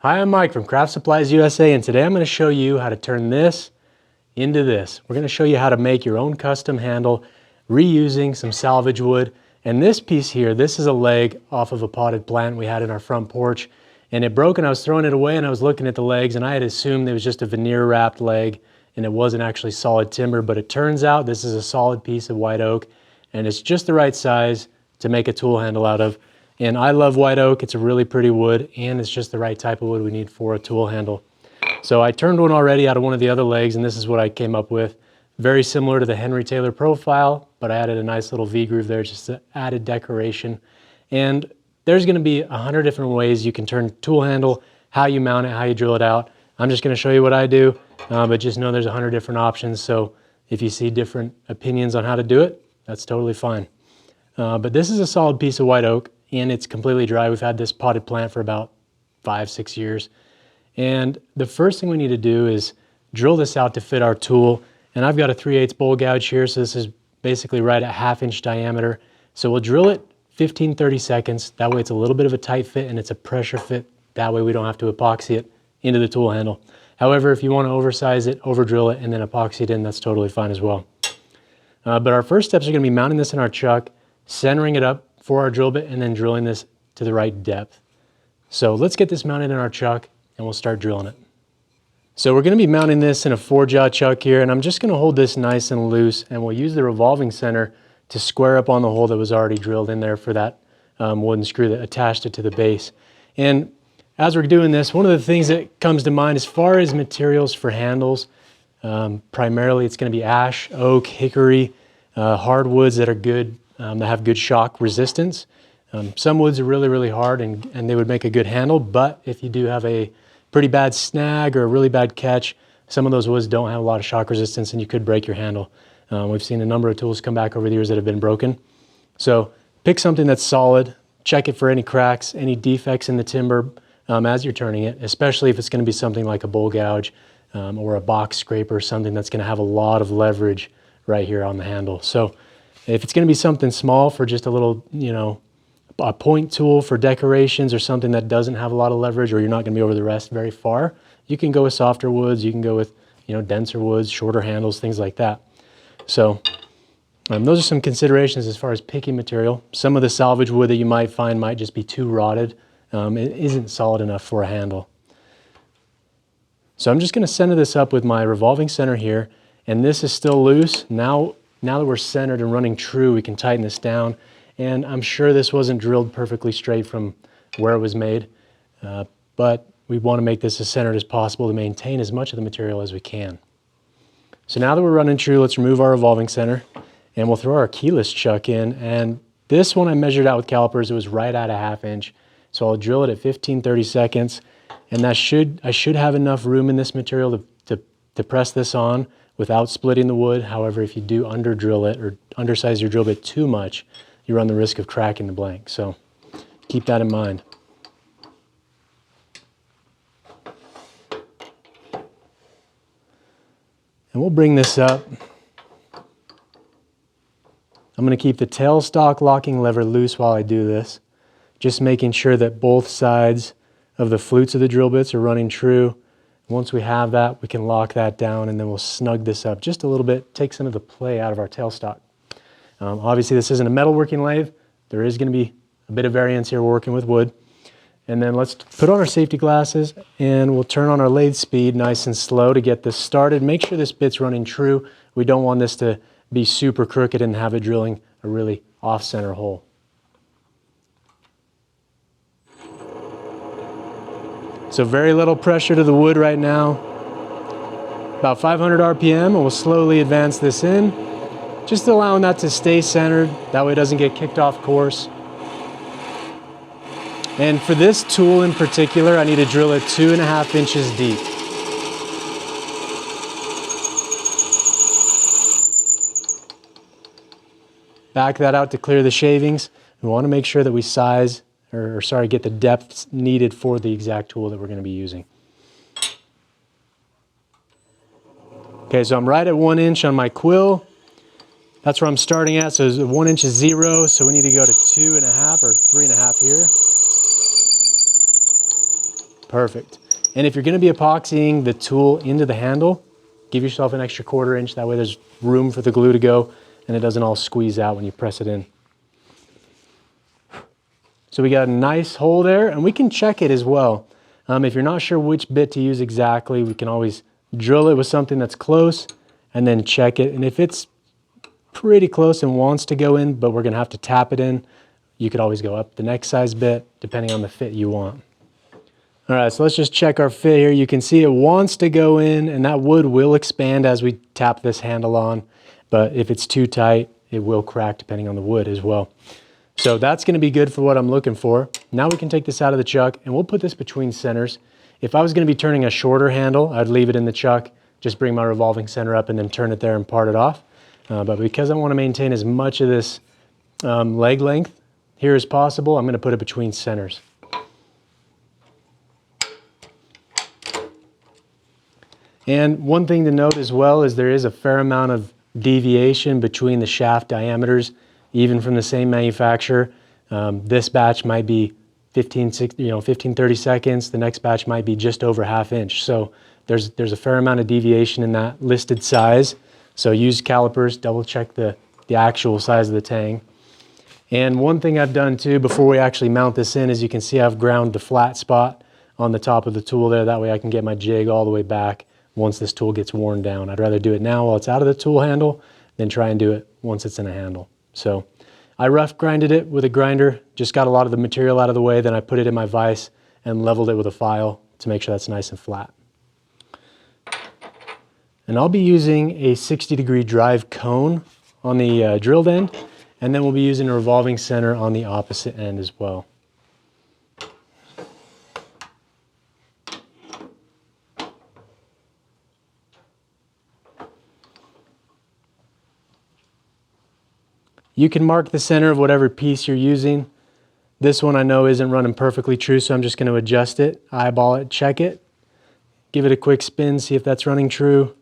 Hi, I'm Mike from Craft Supplies USA, and today I'm going to show you how to turn this into this. We're going to show you how to make your own custom handle reusing some salvage wood. And this piece here, this is a leg off of a potted plant we had in our front porch, and it broke and I was throwing it away and I was looking at the legs and I had assumed it was just a veneer wrapped leg and it wasn't actually solid timber, but it turns out this is a solid piece of white oak and it's just the right size to make a tool handle out of. And I love white oak. It's a really pretty wood and it's just the right type of wood we need for a tool handle. So I turned one already out of one of the other legs and this is what I came up with. Very similar to the Henry Taylor profile, but I added a nice little V-groove there, just added decoration. And there's gonna be 100 different ways you can turn a tool handle, how you mount it, how you drill it out. I'm just gonna show you what I do, but just know there's 100 different options. So if you see different opinions on how to do it, that's totally fine. But this is a solid piece of white oak and it's completely dry. We've had this potted plant for about 5-6 years. And the first thing we need to do is drill this out to fit our tool. And I've got a 3/8 bowl gouge here, so this is basically right at 1/2 inch diameter. So we'll drill it 15-30 seconds. That way it's a little bit of a tight fit and it's a pressure fit. That way we don't have to epoxy it into the tool handle. However, if you want to oversize it, over drill it, and then epoxy it in, that's totally fine as well. But our first steps are going to be mounting this in our chuck, centering it up for our drill bit, and then drilling this to the right depth. So let's get this mounted in our chuck and we'll start drilling it. So we're going to be mounting this in a 4-jaw chuck here, and I'm just going to hold this nice and loose, and we'll use the revolving center to square up on the hole that was already drilled in there for that wooden screw that attached it to the base. And as we're doing this, one of the things that comes to mind as far as materials for handles, primarily it's going to be ash, oak, hickory, hardwoods that are good, that have good shock resistance. Some woods are really hard and they would make a good handle, but if you do have a pretty bad snag or a really bad catch, some of those woods don't have a lot of shock resistance and you could break your handle. We've seen a number of tools come back over the years that have been broken. So pick something that's solid, check it for any cracks, any defects in the timber as you're turning it, especially if it's going to be something like a bowl gouge or a box scraper, something that's going to have a lot of leverage right here on the handle. So if it's going to be something small for just a little, a point tool for decorations or something that doesn't have a lot of leverage, or you're not going to be over the rest very far, you can go with softer woods, you can go with, denser woods, shorter handles, things like that. So those are some considerations as far as picking material. Some of the salvage wood that you might find might just be too rotted. It isn't solid enough for a handle. So I'm just going to center this up with my revolving center here, and this is still loose. Now that we're centered and running true, we can tighten this down. And I'm sure this wasn't drilled perfectly straight from where it was made, but we want to make this as centered as possible to maintain as much of the material as we can. So now that we're running true, let's remove our revolving center and we'll throw our keyless chuck in. And this one I measured out with calipers, it was right at 1/2 inch. So I'll drill it at 15-30 seconds. And I should have enough room in this material to press this on without splitting the wood. However, if you do under drill it or undersize your drill bit too much, you run the risk of cracking the blank. So keep that in mind. And we'll bring this up. I'm going to keep the tailstock locking lever loose while I do this, just making sure that both sides of the flutes of the drill bits are running true. Once we have that, we can lock that down and then we'll snug this up just a little bit, take some of the play out of our tailstock. Obviously this isn't a metalworking lathe. There is going to be a bit of variance here. We're working with wood. And then let's put on our safety glasses and we'll turn on our lathe speed nice and slow to get this started. Make sure this bit's running true. We don't want this to be super crooked and have it drilling a really off-center hole. So very little pressure to the wood right now. About 500 RPM, and we'll slowly advance this in. Just allowing that to stay centered, that way it doesn't get kicked off course. And for this tool in particular, I need to drill it 2.5 inches deep. Back that out to clear the shavings. We want to make sure that we size, get the depth needed for the exact tool that we're going to be using. Okay, so I'm right at 1 inch on my quill. That's where I'm starting at, so 1 inch is 0, so we need to go to 2.5 or 3.5 here. Perfect. And if you're going to be epoxying the tool into the handle, give yourself an extra 1/4 inch. That way there's room for the glue to go and it doesn't all squeeze out when you press it in. So we got a nice hole there, and we can check it as well. If you're not sure which bit to use exactly, we can always drill it with something that's close and then check it. And if it's pretty close and wants to go in, but we're going to have to tap it in, you could always go up the next size bit depending on the fit you want. All right, so let's just check our fit here. You can see it wants to go in, and that wood will expand as we tap this handle on. But if it's too tight, it will crack depending on the wood as well. So that's going to be good for what I'm looking for. Now we can take this out of the chuck and we'll put this between centers. If I was going to be turning a shorter handle, I'd leave it in the chuck, just bring my revolving center up and then turn it there and part it off. But because I want to maintain as much of this leg length here as possible, I'm going to put it between centers. And one thing to note as well is there is a fair amount of deviation between the shaft diameters, even from the same manufacturer. This batch might be 15-30 seconds. The next batch might be just over 1/2 inch. So there's a fair amount of deviation in that listed size. So use calipers, double check the actual size of the tang. And one thing I've done too before we actually mount this in is you can see I've ground the flat spot on the top of the tool there. That way I can get my jig all the way back once this tool gets worn down. I'd rather do it now while it's out of the tool handle than try and do it once it's in a handle. So I rough grinded it with a grinder, just got a lot of the material out of the way, then I put it in my vise and leveled it with a file to make sure that's nice and flat. And I'll be using a 60-degree drive cone on the drilled end, and then we'll be using a revolving center on the opposite end as well. You can mark the center of whatever piece you're using. This one I know isn't running perfectly true, so I'm just going to adjust it, eyeball it, check it, give it a quick spin, see if that's running true.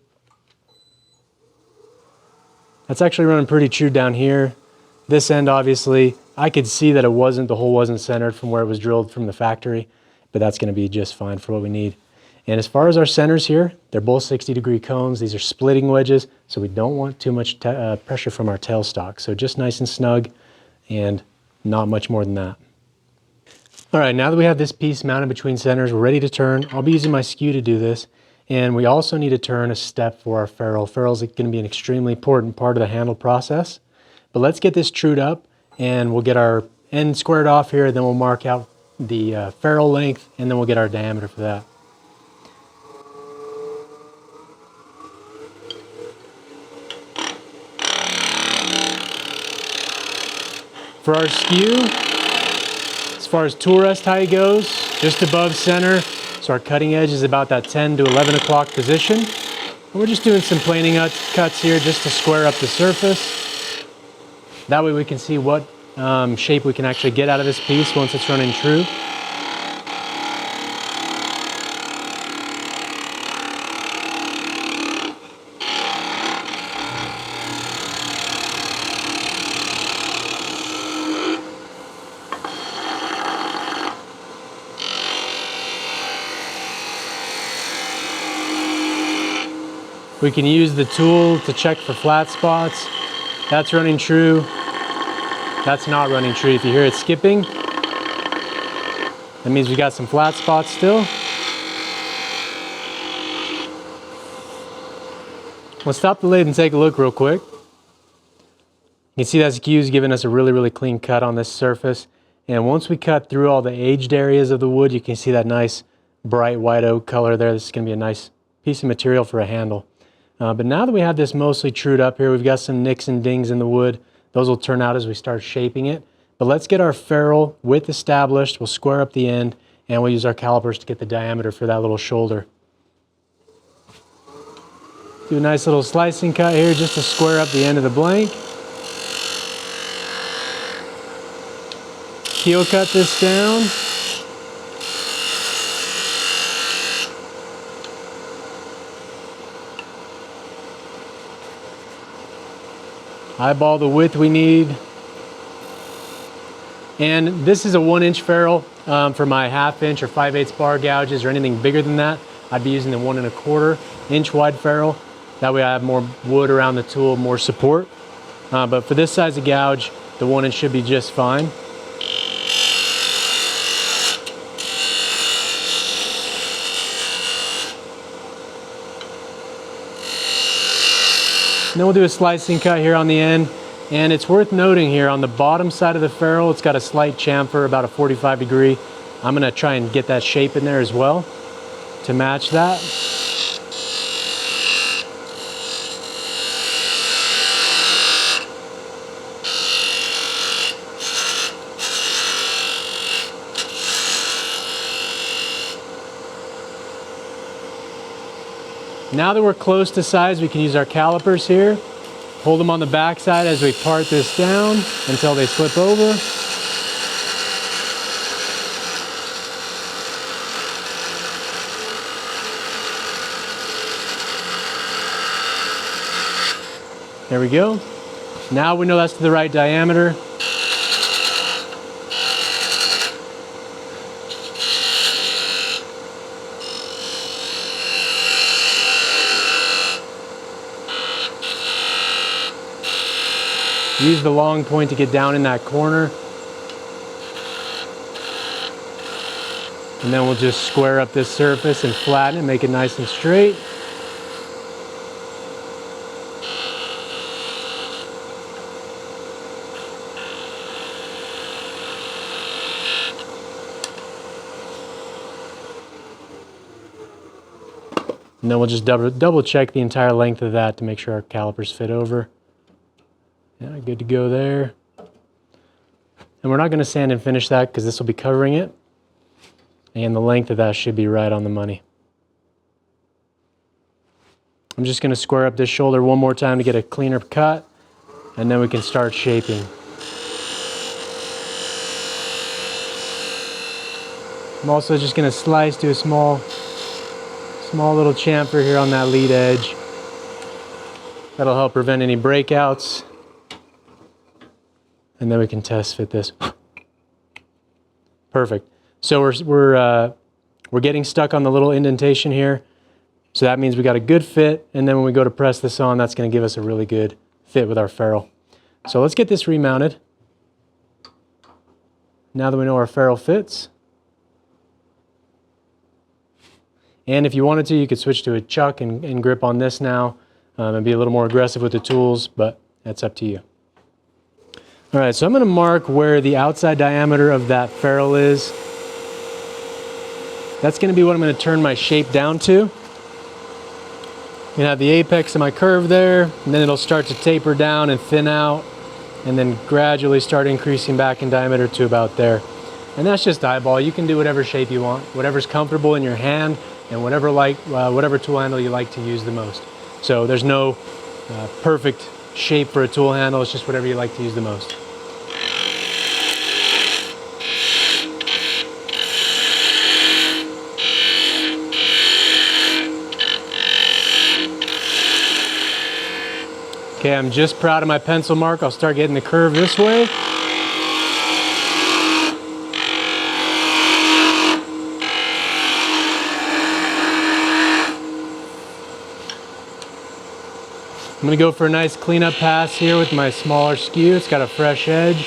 That's actually running pretty true down here. This end, obviously, I could see that the hole wasn't centered from where it was drilled from the factory, but that's going to be just fine for what we need. And as far as our centers here, they're both 60-degree cones. These are splitting wedges, so we don't want too much pressure from our tailstock. So just nice and snug and not much more than that. All right, now that we have this piece mounted between centers, we're ready to turn. I'll be using my skew to do this. And we also need to turn a step for our ferrule. Ferrule is going to be an extremely important part of the handle process. But let's get this trued up and we'll get our end squared off here. Then we'll mark out the ferrule length and then we'll get our diameter for that. For our skew, as far as tool rest height goes, just above center. So our cutting edge is about that 10 to 11 o'clock position. And we're just doing some planing cuts here just to square up the surface. That way we can see what shape we can actually get out of this piece once it's running true. We can use the tool to check for flat spots. That's running true. That's not running true. If you hear it skipping, that means we got some flat spots still. Let's stop the lathe and take a look real quick. You can see that skew is giving us a really clean cut on this surface. And once we cut through all the aged areas of the wood, you can see that nice bright white oak color there. This is going to be a nice piece of material for a handle. But now that we have this mostly trued up here, we've got some nicks and dings in the wood. Those will turn out as we start shaping it. But let's get our ferrule width established. We'll square up the end and we'll use our calipers to get the diameter for that little shoulder. Do a nice little slicing cut here just to square up the end of the blank. Heel cut this down. Eyeball the width we need. And this is a 1-inch ferrule. for my 1/2 inch or 5/8 bar gouges or anything bigger than that, I'd be using the 1 1/4 inch wide ferrule. That way I have more wood around the tool, more support. But for this size of gouge, the 1 inch should be just fine. And then we'll do a slicing cut here on the end. And it's worth noting here on the bottom side of the ferrule, it's got a slight chamfer, about a 45 degree. I'm gonna try and get that shape in there as well to match that. Now that we're close to size, we can use our calipers here. Hold them on the back side as we part this down until they slip over. There we go. Now we know that's the right diameter. Use the long point to get down in that corner. And then we'll just square up this surface and flatten it, make it nice and straight. And then we'll just double check the entire length of that to make sure our calipers fit over. Yeah, good to go there. And we're not going to sand and finish that because this will be covering it. And the length of that should be right on the money. I'm just going to square up this shoulder one more time to get a cleaner cut, and then we can start shaping. I'm also just going to slice to a small little chamfer here on that lead edge. That'll help prevent any breakouts. And then we can test fit this. Perfect. So we're getting stuck on the little indentation here. So that means we got a good fit, and then when we go to press this on, that's going to give us a really good fit with our ferrule. So let's get this remounted. Now that we know our ferrule fits. And if you wanted to, you could switch to a chuck and grip on this now and be a little more aggressive with the tools, but that's up to you. All right, so I'm going to mark where the outside diameter of that ferrule is. That's going to be what I'm going to turn my shape down to. I'm going to have the apex of my curve there, and then it'll start to taper down and thin out, and then gradually start increasing back in diameter to about there. And that's just eyeball. You can do whatever shape you want, whatever's comfortable in your hand, and whatever tool handle you like to use the most. So there's no perfect shape for a tool handle, it's just whatever you like to use the most. Okay, I'm just proud of my pencil mark. I'll start getting the curve this way. I'm going to go for a nice cleanup pass here with my smaller skew. It's got a fresh edge.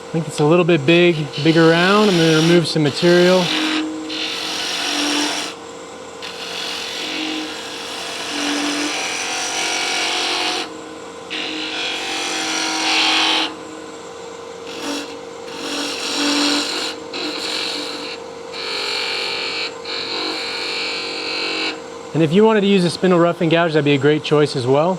I think it's a little bit big around. I'm going to remove some material. And if you wanted to use a spindle roughing gouge, that'd be a great choice as well.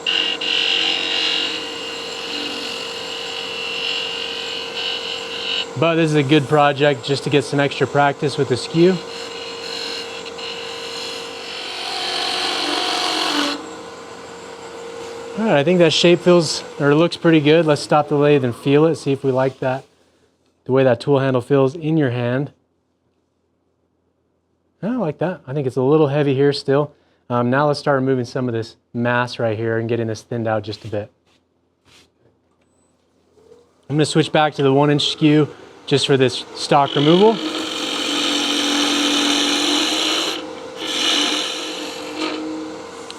But this is a good project just to get some extra practice with the skew. All right, I think that shape looks pretty good. Let's stop the lathe and feel it, see if we like that, the way that tool handle feels in your hand. I like that. I think it's a little heavy here still. Now let's start removing some of this mass right here and getting this thinned out just a bit. I'm going to switch back to the 1-inch skew just for this stock removal.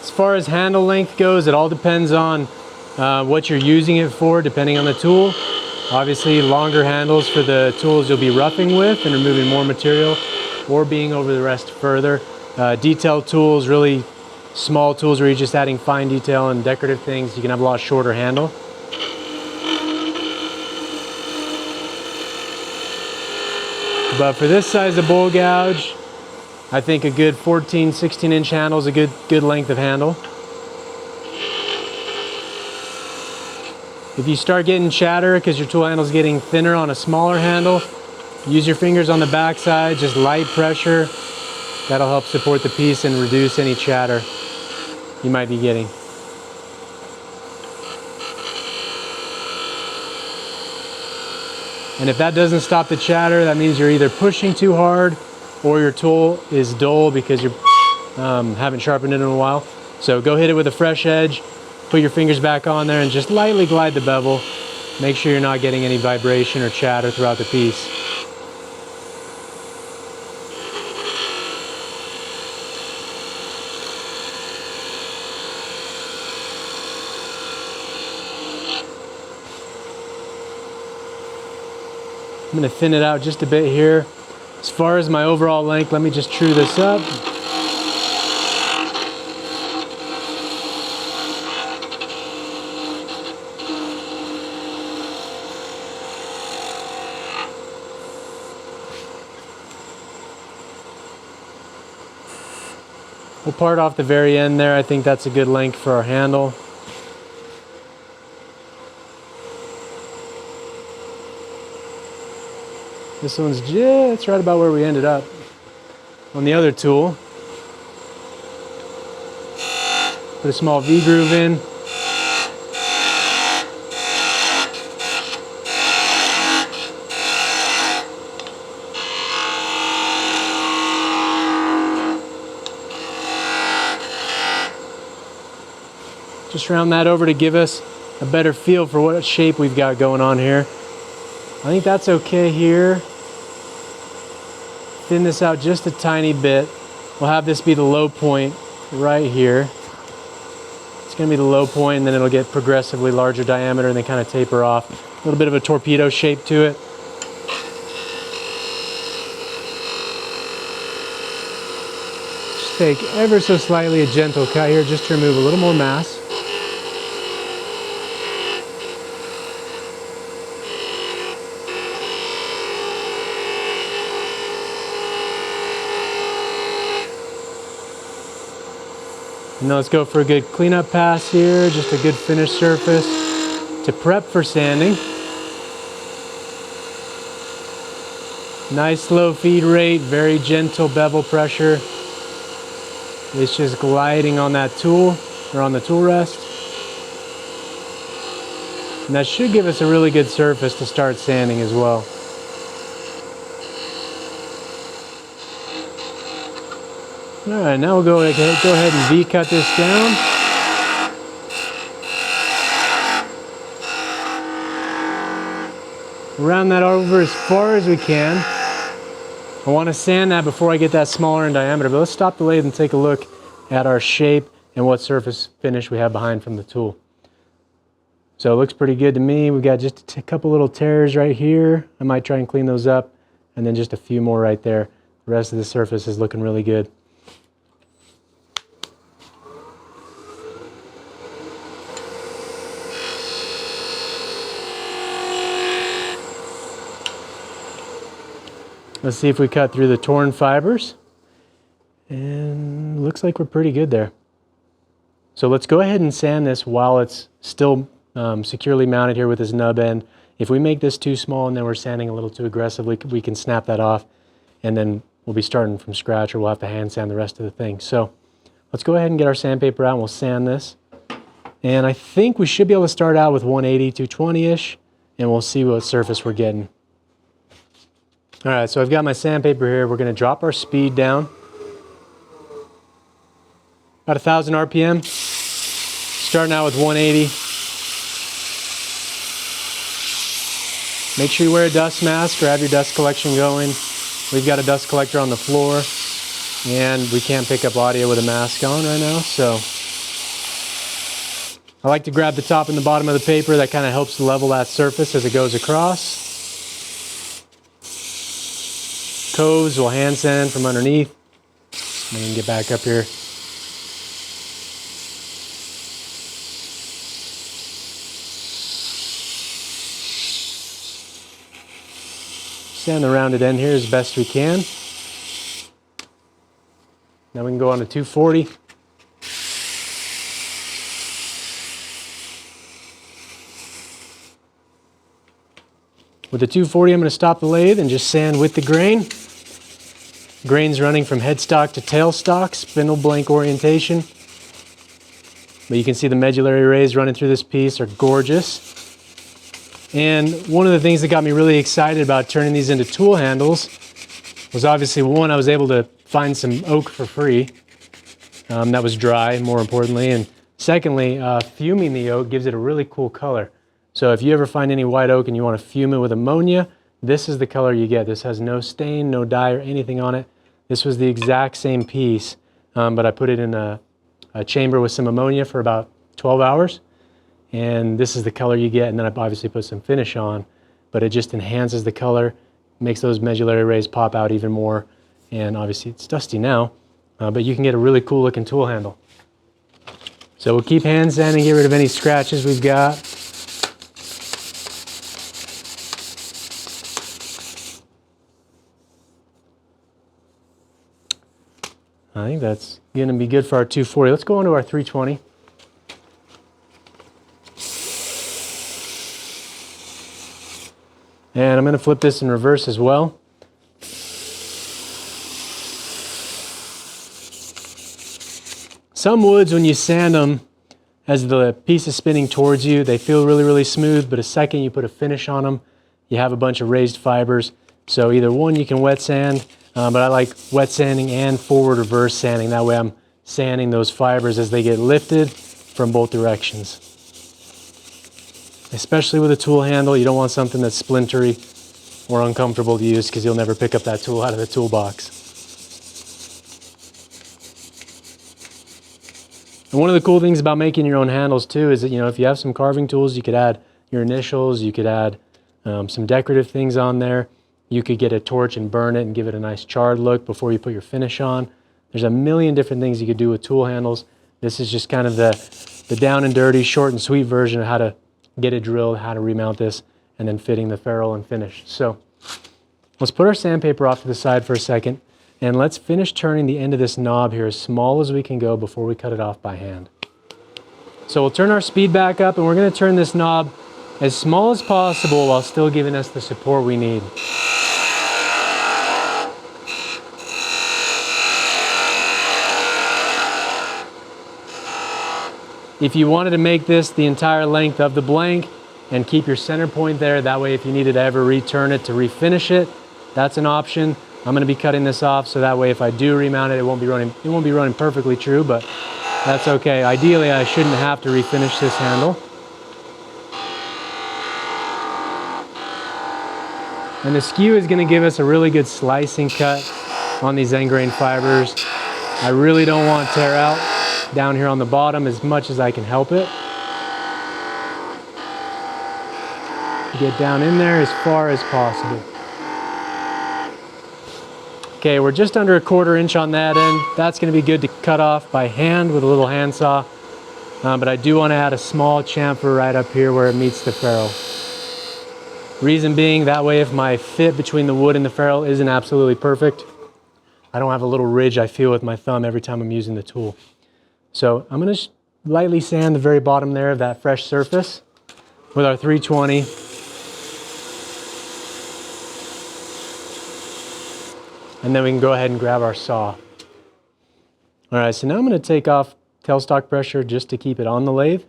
As far as handle length goes, it all depends on what you're using it for, depending on the tool. Obviously, longer handles for the tools you'll be roughing with and removing more material, or being over the rest further. Detailed tools, really small tools where you're just adding fine detail and decorative things, you can have a lot shorter handle. But for this size of bowl gouge, I think a good 14, 16-inch handle is a good length of handle. If you start getting chatter because your tool handle is getting thinner on a smaller handle, use your fingers on the back side, just light pressure. That'll help support the piece and reduce any chatter you might be getting. And if that doesn't stop the chatter, that means you're either pushing too hard or your tool is dull because you haven't sharpened it in a while. So go hit it with a fresh edge, put your fingers back on there and just lightly glide the bevel. Make sure you're not getting any vibration or chatter throughout the piece. I'm going to thin it out just a bit here. As far as my overall length, let me just true this up. We'll part off the very end there. I think that's a good length for our handle. This one's just right about where we ended up on the other tool. Put a small V-groove in. Just round that over to give us a better feel for what shape we've got going on here. I think that's okay here. Thin this out just a tiny bit. We'll have this be the low point right here. It's going to be the low point, and then it'll get progressively larger diameter and then kind of taper off. A little bit of a torpedo shape to it. Just take ever so slightly a gentle cut here just to remove a little more mass. Now let's go for a good cleanup pass here, just a good finished surface to prep for sanding. Nice slow feed rate, very gentle bevel pressure. It's just gliding on that tool, or on the tool rest. And that should give us a really good surface to start sanding as well. Alright, now we'll go ahead and V-cut this down. Round that over as far as we can. I want to sand that before I get that smaller in diameter, but let's stop the lathe and take a look at our shape and what surface finish we have behind from the tool. So it looks pretty good to me. We've got just a couple little tears right here. I might try and clean those up, and then just a few more right there. The rest of the surface is looking really good. Let's see if we cut through the torn fibers. And looks like we're pretty good there. So let's go ahead and sand this while it's still securely mounted here with this nub end. If we make this too small and then we're sanding a little too aggressively, we can snap that off, and then we'll be starting from scratch, or we'll have to hand sand the rest of the thing. So let's go ahead and get our sandpaper out and we'll sand this. And I think we should be able to start out with 180, 220-ish, and we'll see what surface we're getting. All right, so I've got my sandpaper here. We're going to drop our speed down. about 1,000 RPM. Starting out with 180. Make sure you wear a dust mask or have your dust collection going. We've got a dust collector on the floor, and we can't pick up audio with a mask on right now, so I like to grab the top and the bottom of the paper. That kind of helps level that surface as it goes across. Coves will hand sand from underneath. And then get back up here. Sand the rounded end here as best we can. Now we can go on to 240. With the 240, I'm going to stop the lathe and just sand with the grain. Grain's running from headstock to tailstock, spindle blank orientation. But you can see the medullary rays running through this piece are gorgeous. And one of the things that got me really excited about turning these into tool handles was obviously, one, I was able to find some oak for free that was dry, more importantly. And secondly, fuming the oak gives it a really cool color. So if you ever find any white oak and you want to fume it with ammonia, this is the color you get. This has no stain, no dye or anything on it. This was the exact same piece, but I put it in a chamber with some ammonia for about 12 hours. And this is the color you get, and then I've obviously put some finish on, but it just enhances the color, makes those medullary rays pop out even more, and obviously it's dusty now, but you can get a really cool looking tool handle. So we'll keep hand sanding, get rid of any scratches we've got. I think that's going to be good for our 240. Let's go on to our 320. And I'm going to flip this in reverse as well. Some woods, when you sand them, as the piece is spinning towards you, they feel really, really smooth, but a second you put a finish on them, you have a bunch of raised fibers. So either one, you can wet sand, but I like wet sanding and forward reverse sanding. That way I'm sanding those fibers as they get lifted from both directions. Especially with a tool handle, you don't want something that's splintery or uncomfortable to use because you'll never pick up that tool out of the toolbox. And one of the cool things about making your own handles too is that, if you have some carving tools, you could add your initials, you could add some decorative things on there. You could get a torch and burn it and give it a nice charred look before you put your finish on. There's a million different things you could do with tool handles. This is just kind of the down and dirty, short and sweet version of how to get it drilled, how to remount this, and then fitting the ferrule and finish. So let's put our sandpaper off to the side for a second, and let's finish turning the end of this knob here as small as we can go before we cut it off by hand. So we'll turn our speed back up, and we're going to turn this knob as small as possible while still giving us the support we need. If you wanted to make this the entire length of the blank and keep your center point there, that way if you needed to ever return it to refinish it, that's an option. I'm going to be cutting this off so that way if I do remount it, it won't be running perfectly true, but that's okay. Ideally, I shouldn't have to refinish this handle. And the skew is going to give us a really good slicing cut on these end grain fibers. I really don't want tear out down here on the bottom as much as I can help it. Get down in there as far as possible. Okay, we're just under a 1/4 inch on that end. That's going to be good to cut off by hand with a little handsaw. But I do want to add a small chamfer right up here where it meets the ferrule. Reason being, that way if my fit between the wood and the ferrule isn't absolutely perfect, I don't have a little ridge I feel with my thumb every time I'm using the tool. So I'm going to lightly sand the very bottom there of that fresh surface with our 320. And then we can go ahead and grab our saw. All right, so now I'm going to take off tailstock pressure just to keep it on the lathe,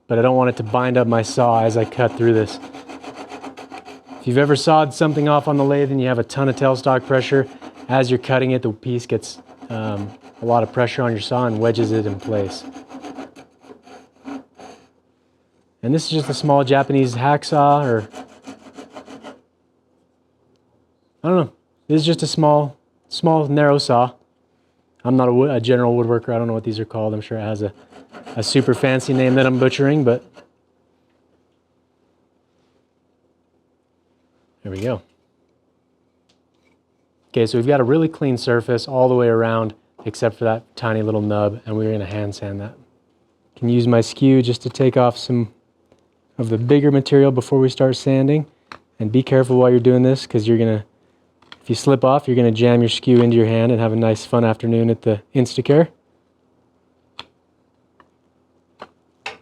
but I don't want it to bind up my saw as I cut through this. If you've ever sawed something off on the lathe and you have a ton of tailstock pressure, as you're cutting it, the piece gets a lot of pressure on your saw and wedges it in place. And this is just a small Japanese hacksaw, or I don't know. This is just a small narrow saw. I'm not a general woodworker. I don't know what these are called. I'm sure it has a super fancy name that I'm butchering, but there we go. Okay, so we've got a really clean surface all the way around except for that tiny little nub, and we're going to hand sand that. I can use my skew just to take off some of the bigger material before we start sanding. And be careful while you're doing this, because you're going to, if you slip off, you're going to jam your skew into your hand and have a nice fun afternoon at the Instacare.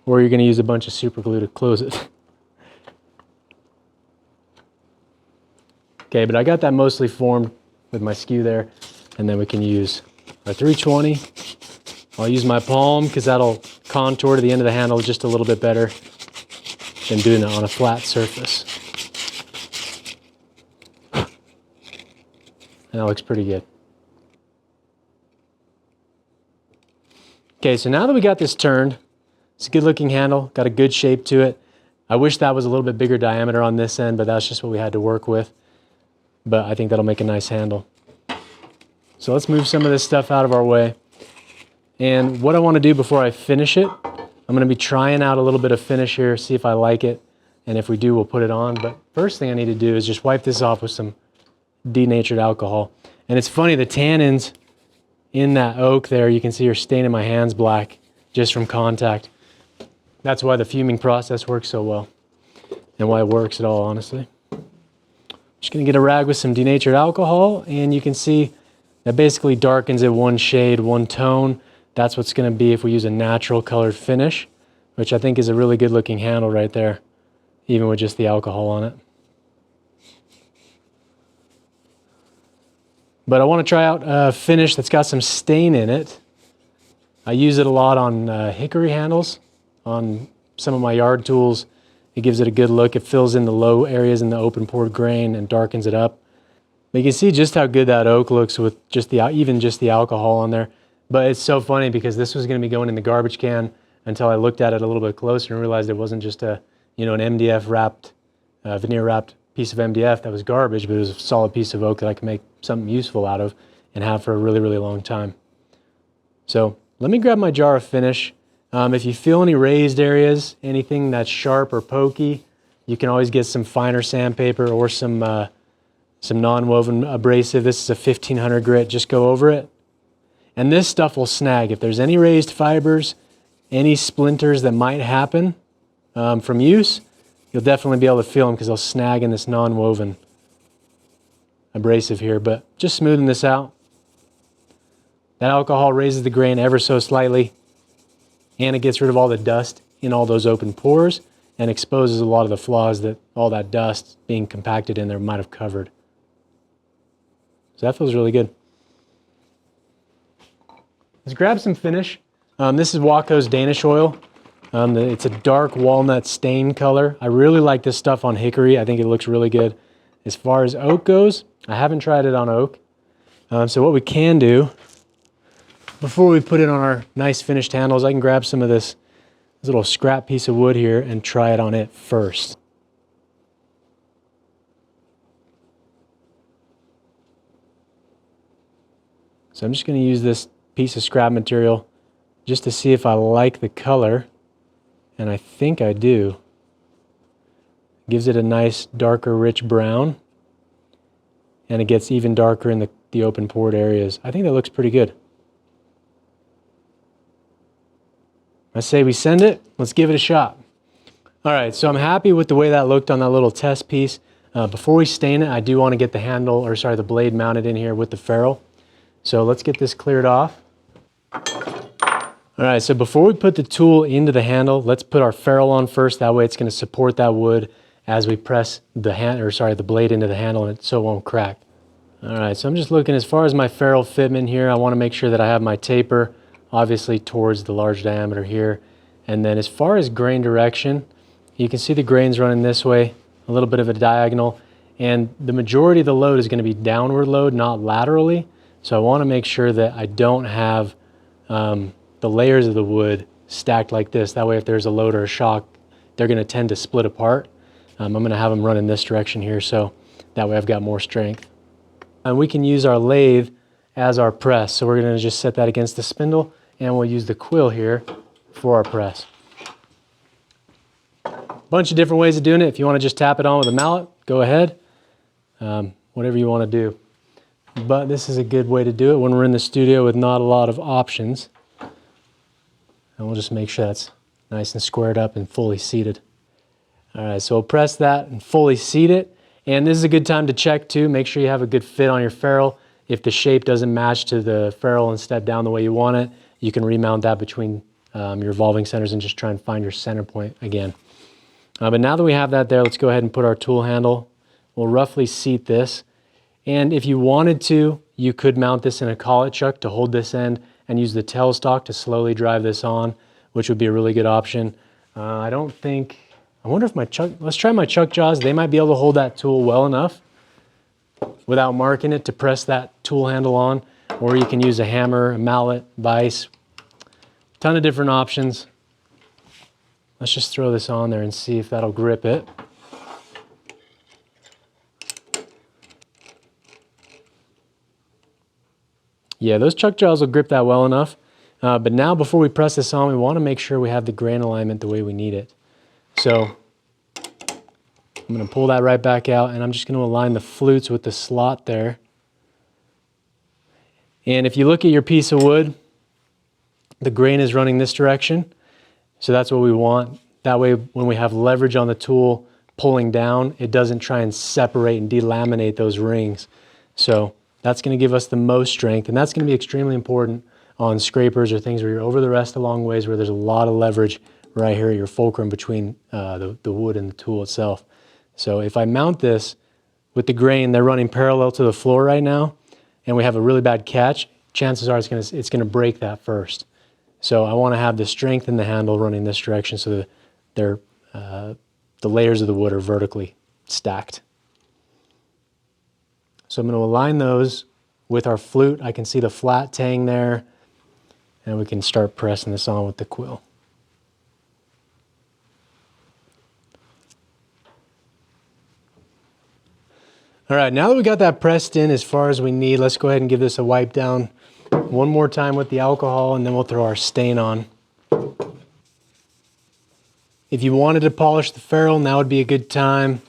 Or you're going to use a bunch of super glue to close it. Okay, but I got that mostly formed with my skew there, and then we can use our 320. I'll use my palm because that'll contour to the end of the handle just a little bit better than doing it on a flat surface. And that looks pretty good. Okay, so now that we got this turned, it's a good looking handle, got a good shape to it. I wish that was a little bit bigger diameter on this end, but that's just what we had to work with. But I think that'll make a nice handle. So let's move some of this stuff out of our way. And what I want to do before I finish it, I'm going to be trying out a little bit of finish here, see if I like it. And if we do, we'll put it on. But first thing I need to do is just wipe this off with some denatured alcohol. And it's funny, the tannins in that oak there, you can see are staining my hands black just from contact. That's why the fuming process works so well, and why it works at all, honestly. Just going to get a rag with some denatured alcohol, and you can see that basically darkens it one shade, one tone. That's what's going to be if we use a natural colored finish, which I think is a really good looking handle right there, even with just the alcohol on it. But I want to try out a finish that's got some stain in it. I use it a lot on hickory handles, on some of my yard tools. It gives it a good look. It fills in the low areas in the open pored grain and darkens it up. But you can see just how good that oak looks with just even just the alcohol on there. But it's so funny because this was going to be going in the garbage can until I looked at it a little bit closer and realized it wasn't just a, an MDF wrapped, veneer wrapped piece of MDF that was garbage, but it was a solid piece of oak that I could make something useful out of and have for a really, really long time. So let me grab my jar of finish. If you feel any raised areas, anything that's sharp or pokey, you can always get some finer sandpaper or some non-woven abrasive. This is a 1500 grit. Just go over it. And this stuff will snag. If there's any raised fibers, any splinters that might happen from use, you'll definitely be able to feel them because they'll snag in this non-woven abrasive here. But just smoothing this out. That alcohol raises the grain ever so slightly, and it gets rid of all the dust in all those open pores and exposes a lot of the flaws that all that dust being compacted in there might have covered. So that feels really good. Let's grab some finish. This is Waco's Danish oil. It's a dark walnut stain color. I really like this stuff on hickory. I think it looks really good. As far as oak goes, I haven't tried it on oak. So what we can do, before we put it on our nice finished handles, I can grab some of this little scrap piece of wood here and try it on it first. So I'm just going to use this piece of scrap material just to see if I like the color, and I think I do. Gives it a nice darker rich brown, and it gets even darker in the open pored areas. I think that looks pretty good. I say we send it. Let's give it a shot. All right, so I'm happy with the way that looked on that little test piece. Before we stain it, I do want to get the blade mounted in here with the ferrule. So let's get this cleared off. All right, so before we put the tool into the handle, let's put our ferrule on first. That way it's going to support that wood as we press the blade into the handle, and so it won't crack. All right, so I'm just looking as far as my ferrule fitment here. I want to make sure that I have my taper obviously towards the large diameter here. And then as far as grain direction, you can see the grains running this way, a little bit of a diagonal, and the majority of the load is going to be downward load, not laterally. So I want to make sure that I don't have the layers of the wood stacked like this. That way if there's a load or a shock, they're going to tend to split apart. I'm going to have them run in this direction here, so that way I've got more strength. And we can use our lathe as our press. So we're going to just set that against the spindle, and we'll use the quill here for our press. Bunch of different ways of doing it. If you want to just tap it on with a mallet, go ahead. Whatever you want to do. But this is a good way to do it when we're in the studio with not a lot of options. And we'll just make sure that's nice and squared up and fully seated. All right, so we'll press that and fully seat it. And this is a good time to check too. Make sure you have a good fit on your ferrule. If the shape doesn't match to the ferrule and step down the way you want it, you can remount that between your revolving centers and just try and find your center point again. But now that we have that there, let's go ahead and put our tool handle. We'll roughly seat this. And if you wanted to, you could mount this in a collet chuck to hold this end and use the tailstock to slowly drive this on, which would be a really good option. I wonder if my chuck, let's try my chuck jaws. They might be able to hold that tool well enough without marking it to press that tool handle on, or you can use a hammer, a mallet, vise, ton of different options. Let's just throw this on there and see if that'll grip it. Yeah, those chuck jaws will grip that well enough. But now before we press this on, we want to make sure we have the grain alignment the way we need it. So I'm going to pull that right back out, and I'm just going to align the flutes with the slot there. And if you look at your piece of wood, the grain is running this direction. So that's what we want. That way when we have leverage on the tool pulling down, it doesn't try and separate and delaminate those rings. So that's going to give us the most strength, and that's going to be extremely important on scrapers or things where you're over the rest a long ways, where there's a lot of leverage right here at your fulcrum between the wood and the tool itself. So if I mount this with the grain, they're running parallel to the floor right now, and we have a really bad catch, chances are it's going to break that first. So I want to have the strength in the handle running this direction so that the layers of the wood are vertically stacked. So I'm going to align those with our flute. I can see the flat tang there, and we can start pressing this on with the quill. All right, now that we got that pressed in as far as we need, let's go ahead and give this a wipe down one more time with the alcohol, and then we'll throw our stain on. If you wanted to polish the ferrule, now would be a good time,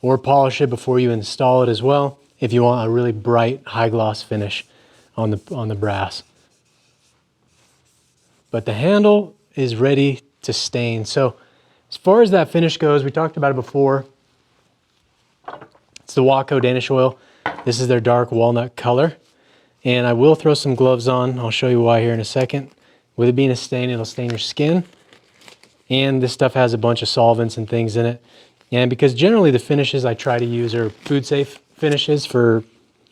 or polish it before you install it as well, if you want a really bright, high gloss finish on the brass. But the handle is ready to stain. So as far as that finish goes, we talked about it before. It's the Waco Danish oil. This is their dark walnut color. And I will throw some gloves on. I'll show you why here in a second. With it being a stain, it'll stain your skin. And this stuff has a bunch of solvents and things in it. And because generally the finishes I try to use are food safe finishes for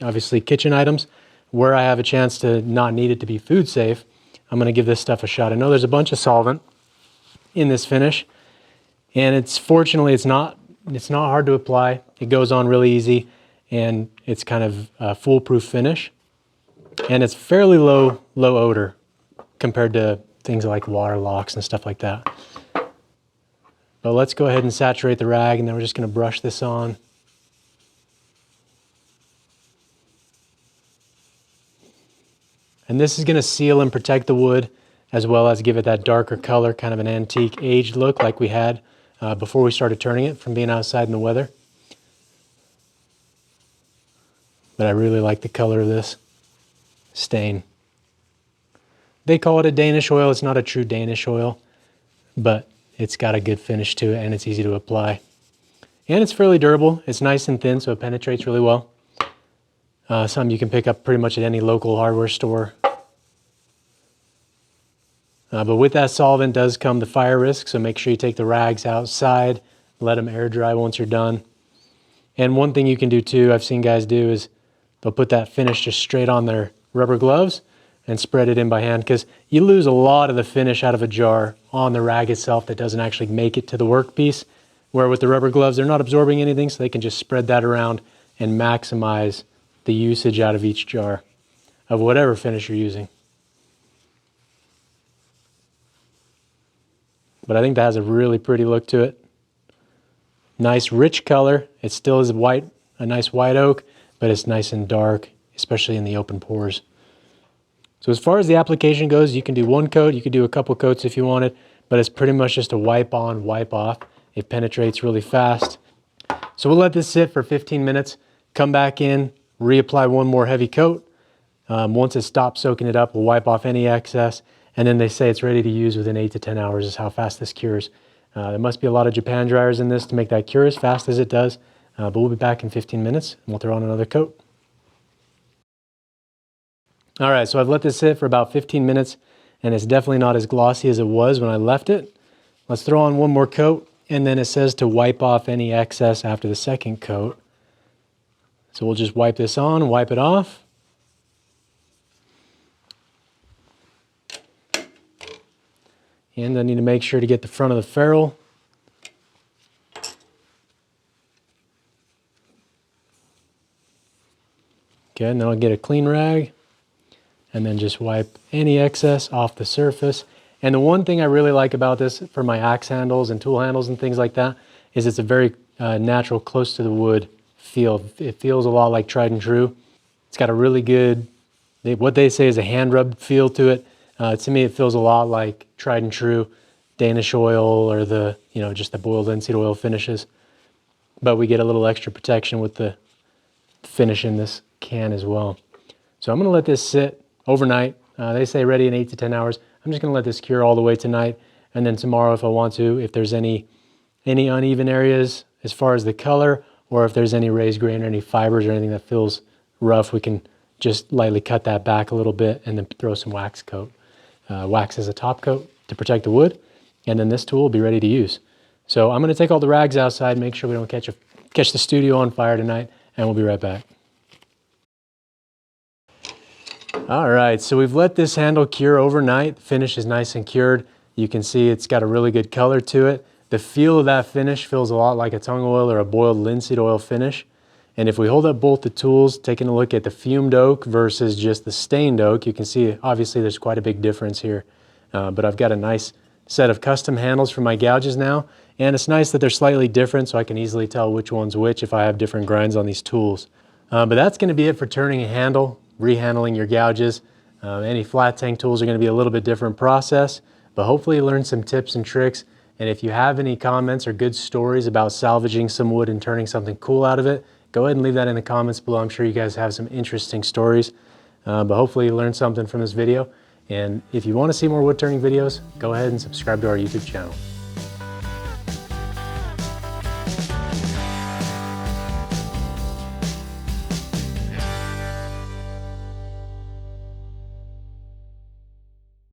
obviously kitchen items, where I have a chance to not need it to be food safe, I'm going to give this stuff a shot. I know there's a bunch of solvent in this finish, and fortunately it's not hard to apply. It goes on really easy, and it's kind of a foolproof finish, and it's fairly low odor compared to things like water locks and stuff like that. But let's go ahead and saturate the rag, and then we're just going to brush this on. And this is going to seal and protect the wood, as well as give it that darker color, kind of an antique aged look like we had before we started turning it from being outside in the weather. But I really like the color of this stain. They call it a Danish oil. It's not a true Danish oil, but it's got a good finish to it, and it's easy to apply. And it's fairly durable. It's nice and thin, so it penetrates really well. Something you can pick up pretty much at any local hardware store. But with that solvent does come the fire risk, so make sure you take the rags outside, let them air dry once you're done. And one thing you can do too, I've seen guys do, is they'll put that finish just straight on their rubber gloves and spread it in by hand, because you lose a lot of the finish out of a jar on the rag itself that doesn't actually make it to the workpiece, where with the rubber gloves they're not absorbing anything, so they can just spread that around and maximize the usage out of each jar. of whatever finish you're using. But I think that has a really pretty look to it. Nice rich color. It still is white, a nice white oak, but it's nice and dark, especially in the open pores. So as far as the application goes, you can do one coat, you could do a couple coats if you wanted, but it's pretty much just a wipe on, wipe off. It penetrates really fast. So we'll let this sit for 15 minutes, come back in, reapply one more heavy coat. Once it stops soaking it up, we'll wipe off any excess, and then they say it's ready to use within 8 to 10 hours is how fast this cures. There must be a lot of Japan dryers in this to make that cure as fast as it does, but we'll be back in 15 minutes and we'll throw on another coat. All right, so I've let this sit for about 15 minutes and it's definitely not as glossy as it was when I left it. Let's throw on one more coat, and then it says to wipe off any excess after the second coat. So we'll just wipe this on, wipe it off. And I need to make sure to get the front of the ferrule. Okay, and then I'll get a clean rag and then just wipe any excess off the surface. And the one thing I really like about this for my axe handles and tool handles and things like that is it's a very natural, close to the wood feel. It feels a lot like tried and true. It's got a really good, what they say is a hand rubbed feel to it. To me, it feels a lot like tried and true Danish oil or the, just the boiled linseed oil finishes. But we get a little extra protection with the finish in this can as well. So I'm going to let this sit overnight. They say ready in 8 to 10 hours. I'm just going to let this cure all the way tonight. And then tomorrow, if I want to, if there's any uneven areas as far as the color, or if there's any raised grain or any fibers or anything that feels rough, we can just lightly cut that back a little bit and then throw some wax coat. Wax as a top coat to protect the wood, and then this tool will be ready to use. So I'm going to take all the rags outside, make sure we don't catch the studio on fire tonight, and we'll be right back. All right, so we've let this handle cure overnight. The finish is nice and cured. You can see it's got a really good color to it. The feel of that finish feels a lot like a tung oil or a boiled linseed oil finish. And if we hold up both the tools, taking a look at the fumed oak versus just the stained oak, you can see obviously there's quite a big difference here. But I've got a nice set of custom handles for my gouges now. And it's nice that they're slightly different so I can easily tell which one's which if I have different grinds on these tools. But that's going to be it for turning a handle, rehandling your gouges. Any flat tank tools are going to be a little bit different process, but hopefully you learned some tips and tricks. And if you have any comments or good stories about salvaging some wood and turning something cool out of it, go ahead and leave that in the comments below. I'm sure you guys have some interesting stories, but hopefully you learned something from this video. And if you want to see more wood turning videos, go ahead and subscribe to our YouTube channel.